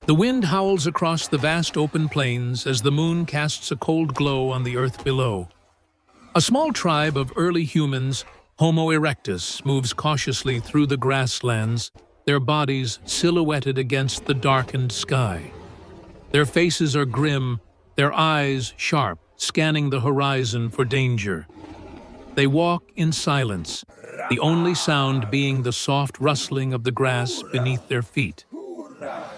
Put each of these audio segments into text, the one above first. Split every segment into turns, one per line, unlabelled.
The wind howls across the vast open plains as the moon casts a cold glow on the earth below. A small tribe of early humans, Homo erectus, moves cautiously through the grasslands, their bodies silhouetted against the darkened sky. Their faces are grim, their eyes sharp, scanning the horizon for danger. They walk in silence, the only sound being the soft rustling of the grass beneath their feet.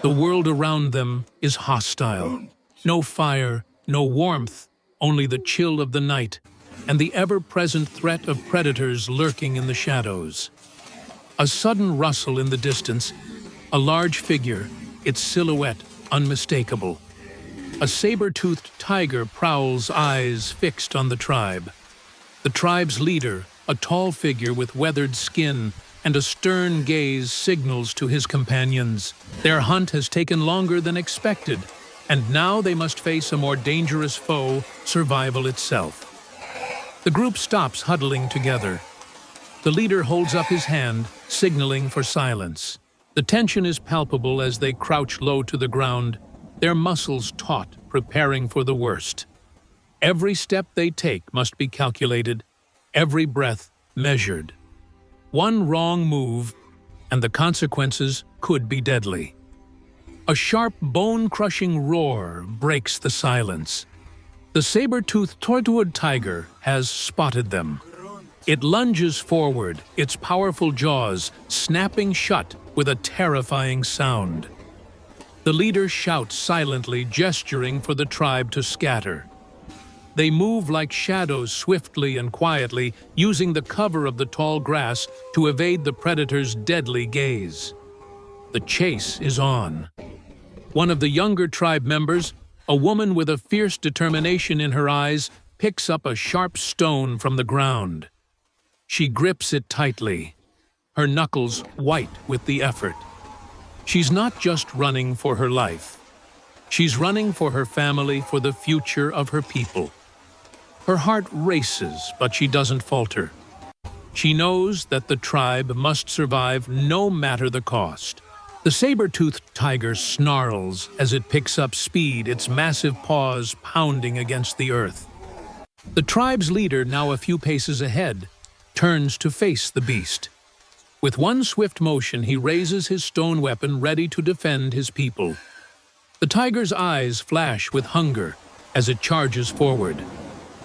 The world around them is hostile. No fire, no warmth, only the chill of the night and the ever-present threat of predators lurking in the shadows. A sudden rustle in the distance, a large figure, its silhouette unmistakable. A saber-toothed tiger prowls, eyes fixed on the tribe. The tribe's leader, a tall figure with weathered skin and a stern gaze, signals to his companions. Their hunt has taken longer than expected, and now they must face a more dangerous foe, survival itself. The group stops, huddling together. The leader holds up his hand, signaling for silence. The tension is palpable as they crouch low to the ground, their muscles taut, preparing for the worst. Every step they take must be calculated, every breath measured. One wrong move, and the consequences could be deadly. A sharp, bone-crushing roar breaks the silence. The saber-toothed tortured tiger has spotted them. It lunges forward, its powerful jaws snapping shut with a terrifying sound. The leader shouts silently, gesturing for the tribe to scatter. They move like shadows swiftly and quietly, using the cover of the tall grass to evade the predator's deadly gaze. The chase is on. One of the younger tribe members, a woman with a fierce determination in her eyes, picks up a sharp stone from the ground. She grips it tightly, her knuckles white with the effort. She's not just running for her life. She's running for her family, for the future of her people. Her heart races, but she doesn't falter. She knows that the tribe must survive no matter the cost. The saber-toothed tiger snarls as it picks up speed, its massive paws pounding against the earth. The tribe's leader, now a few paces ahead, turns to face the beast. With one swift motion, he raises his stone weapon, ready to defend his people. The tiger's eyes flash with hunger as it charges forward.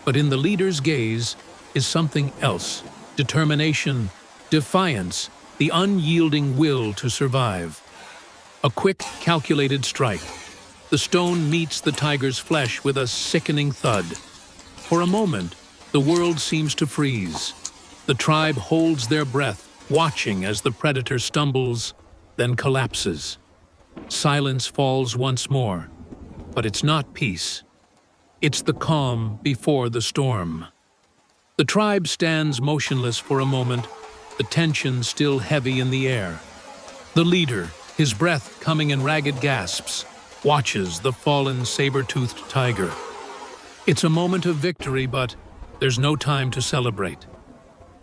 But in the leader's gaze is something else: determination, defiance, the unyielding will to survive. A quick, calculated strike. The stone meets the tiger's flesh with a sickening thud. For a moment, the world seems to freeze. The tribe holds their breath, watching as the predator stumbles, then collapses. Silence falls once more, but it's not peace. It's the calm before the storm. The tribe stands motionless for a moment, the tension still heavy in the air. The leader, his breath coming in ragged gasps, watches the fallen saber-toothed tiger. It's a moment of victory, but there's no time to celebrate.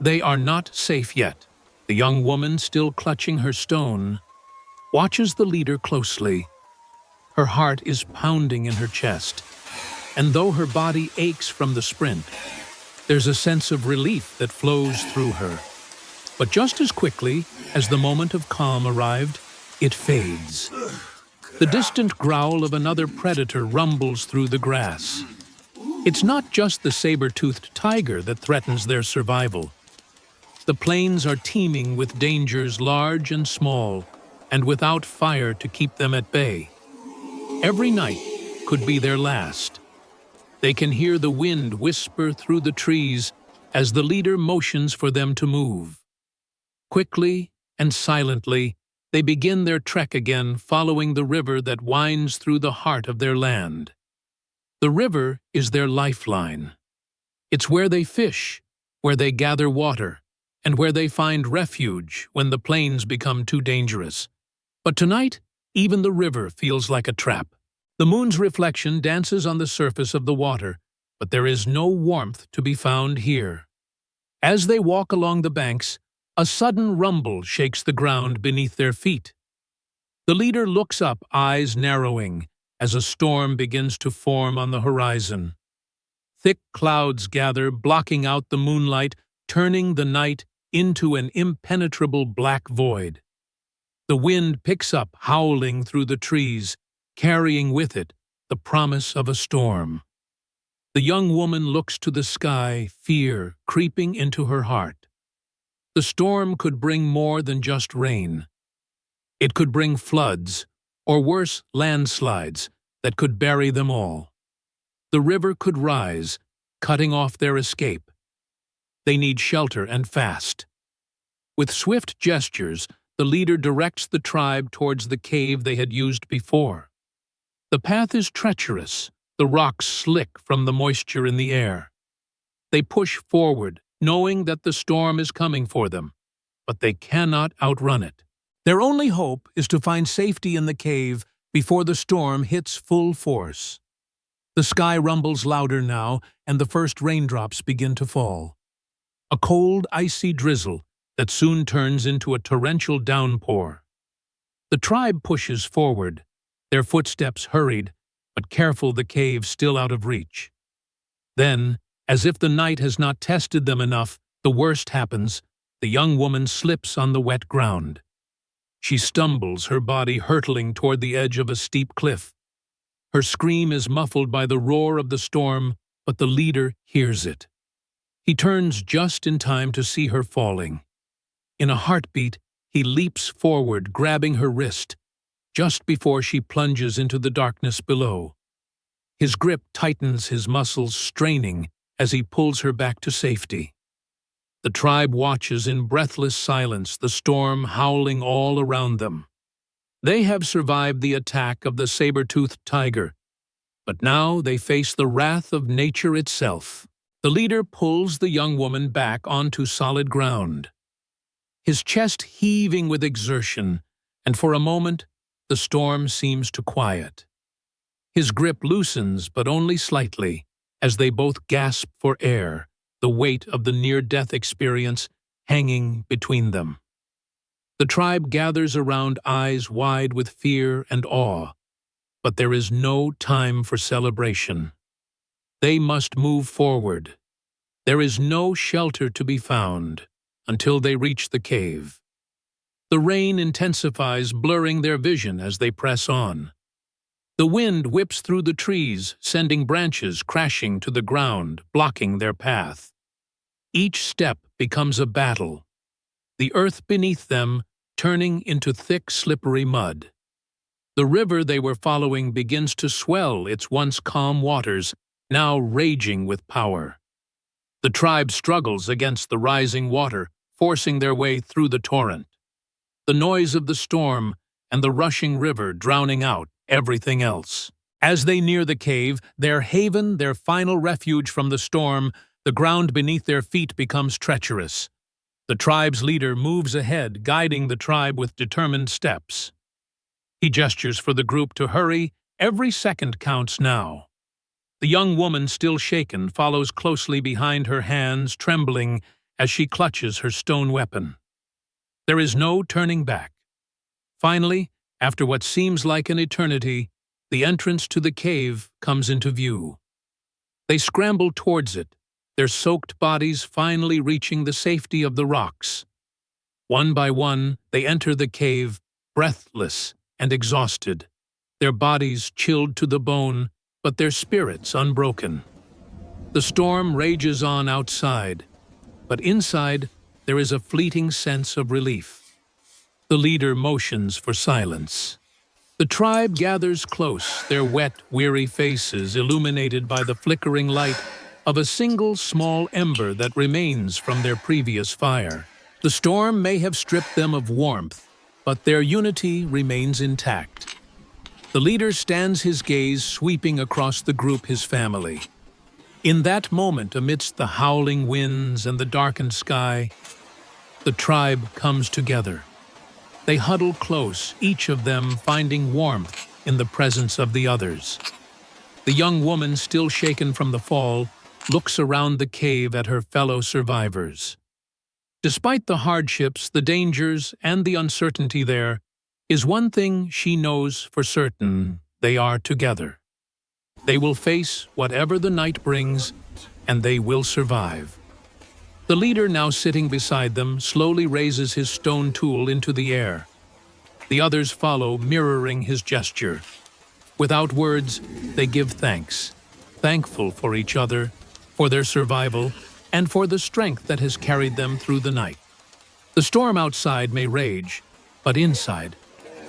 They are not safe yet. The young woman, still clutching her stone, watches the leader closely. Her heart is pounding in her chest, and though her body aches from the sprint, there's a sense of relief that flows through her. But just as quickly as the moment of calm arrived, it fades. The distant growl of another predator rumbles through the grass. It's not just the saber-toothed tiger that threatens their survival. The plains are teeming with dangers large and small, and without fire to keep them at bay. Every night could be their last. They can hear the wind whisper through the trees as the leader motions for them to move. Quickly and silently, they begin their trek again, following the river that winds through the heart of their land. The river is their lifeline. It's where they fish, where they gather water, and where they find refuge when the plains become too dangerous. But tonight, even the river feels like a trap. The moon's reflection dances on the surface of the water, but there is no warmth to be found here. As they walk along the banks, a sudden rumble shakes the ground beneath their feet. The leader looks up, eyes narrowing, as a storm begins to form on the horizon. Thick clouds gather, blocking out the moonlight, turning the night into an impenetrable black void. The wind picks up, howling through the trees, carrying with it the promise of a storm. The young woman looks to the sky, fear creeping into her heart. The storm could bring more than just rain. It could bring floods, or worse, landslides, that could bury them all. The river could rise, cutting off their escape. They need shelter and fast. With swift gestures, the leader directs the tribe towards the cave they had used before. The path is treacherous, the rocks slick from the moisture in the air. They push forward, knowing that the storm is coming for them, but they cannot outrun it. Their only hope is to find safety in the cave before the storm hits full force. The sky rumbles louder now, and the first raindrops begin to fall. A cold, icy drizzle that soon turns into a torrential downpour. The tribe pushes forward, their footsteps hurried, but careful, the cave still out of reach. Then, as if the night has not tested them enough, the worst happens. The young woman slips on the wet ground. She stumbles, her body hurtling toward the edge of a steep cliff. Her scream is muffled by the roar of the storm, but the leader hears it. He turns just in time to see her falling. In a heartbeat, he leaps forward, grabbing her wrist, just before she plunges into the darkness below. His grip tightens, his muscles straining as he pulls her back to safety. The tribe watches in breathless silence, the storm howling all around them. They have survived the attack of the saber-toothed tiger, but now they face the wrath of nature itself. The leader pulls the young woman back onto solid ground, his chest heaving with exertion, and for a moment, the storm seems to quiet. His grip loosens, but only slightly, as they both gasp for air, the weight of the near-death experience hanging between them. The tribe gathers around, eyes wide with fear and awe, but there is no time for celebration. They must move forward. There is no shelter to be found until they reach the cave. The rain intensifies, blurring their vision as they press on. The wind whips through the trees, sending branches crashing to the ground, blocking their path. Each step becomes a battle, the earth beneath them turning into thick, slippery mud. The river they were following begins to swell, its once calm waters now raging with power. The tribe struggles against the rising water, forcing their way through the torrent. The noise of the storm and the rushing river drowning out everything else. As they near the cave, their haven, their final refuge from the storm, the ground beneath their feet becomes treacherous. The tribe's leader moves ahead, guiding the tribe with determined steps. He gestures for the group to hurry. Every second counts now. The young woman, still shaken, follows closely behind, her hands trembling as she clutches her stone weapon. There is no turning back. Finally, after what seems like an eternity, the entrance to the cave comes into view. They scramble towards it, their soaked bodies finally reaching the safety of the rocks. One by one, they enter the cave, breathless and exhausted, their bodies chilled to the bone, but their spirits unbroken. The storm rages on outside, but inside there is a fleeting sense of relief. The leader motions for silence. The tribe gathers close, their wet, weary faces illuminated by the flickering light of a single small ember that remains from their previous fire. The storm may have stripped them of warmth, but their unity remains intact. The leader stands, his gaze sweeping across the group, his family. In that moment, amidst the howling winds and the darkened sky, the tribe comes together. They huddle close, each of them finding warmth in the presence of the others. The young woman, still shaken from the fall, looks around the cave at her fellow survivors. Despite the hardships, the dangers, and the uncertainty there, is one thing she knows for certain: they are together. They will face whatever the night brings, and they will survive. The leader, now sitting beside them, slowly raises his stone tool into the air. The others follow, mirroring his gesture. Without words, they give thanks, thankful for each other, for their survival, and for the strength that has carried them through the night. The storm outside may rage, but inside,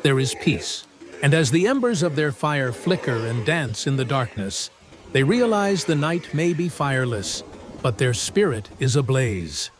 there is peace. And as the embers of their fire flicker and dance in the darkness, they realize the night may be fireless, but their spirit is ablaze.